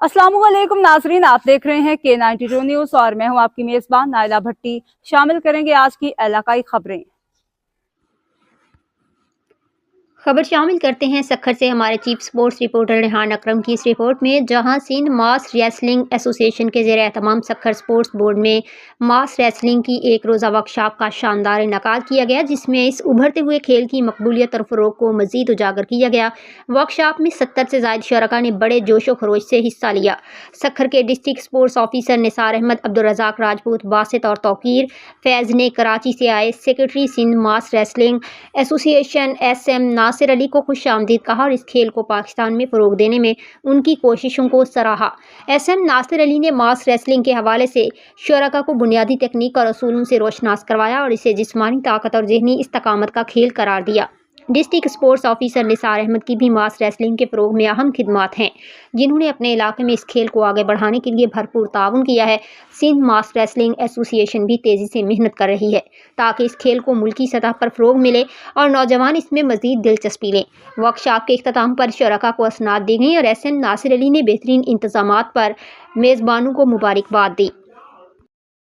अस्सलाम वालेकुम नाजरीन, आप देख रहे हैं K92 न्यूज़ और मैं हूं आपकी मेज़बान नाइला भट्टी। शामिल करेंगे आज की इलाकाई खबरें। खबर शामिल करते हैं सक्खर से हमारे चीफ स्पोर्ट्स रिपोर्टर रेहान अकरम की इस रिपोर्ट में, जहां सिंध मास रेसलिंग एसोसिएशन के ज़ेर एहतमाम सक्खर स्पोर्ट्स बोर्ड में मास रेसलिंग की एक रोज़ा वर्कशॉप का शानदार इनेकाद किया गया, जिसमें इस उभरते हुए खेल की मकबूलियत और फ़रोग को मज़ीद उजागर किया गया। वर्कशॉप में 70 से ज़ायद शरका ने बड़े जोश व खरोश से हिस्सा लिया। सक्खर के district sports officer Nisar Ahmad, Abdul Razzaq Rajput, Basit और तौकीर फैज़ ने कराची से आए secretary Sindh mass wrestling association SM Nasir Ali को खुशामदीद कहा और इस खेल को पाकिस्तान में फ़रोग देने में उनकी कोशिशों को सराहा। SM नासिर अली ने मास रेसलिंग के हवाले से शुरका को बुनियादी तकनीक और असूलों से रोशनास करवाया और इसे जिस्मानी ताकत और ज़हनी इस्तकामत का खेल करार दिया। District sports officer Nisar Ahmad की भी मास रेसलिंग के फ़रोग में अहम खिदमात हैं, जिन्होंने अपने इलाके में इस खेल को आगे बढ़ाने के लिए भरपूर ताउन किया है। सिंध मास रेसलिंग एसोसिएशन भी तेज़ी से मेहनत कर रही है ताकि इस खेल को मुल्की सतह पर फ़रोग मिले और नौजवान इसमें मज़ीद दिलचस्पी लें। वर्कशॉप के इख्तिताम पर शुरका को असनाद दी गई और SM नासिर अली ने बेहतरीन इंतज़ामात पर मेज़बानों को मुबारकबाद दी।